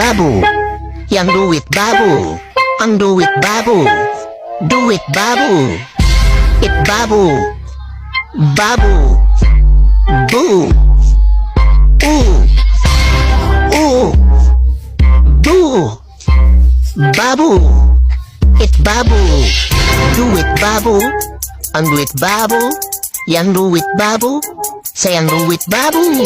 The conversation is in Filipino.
babu. Yang do it babu. Ang do it babu. Do it babu. It babu. Babu. Boo. Ooh. Ooh. Boo. Babu. It babu. Do it babu. Ang do it babu. Yang do it babu. Sayang do it babu.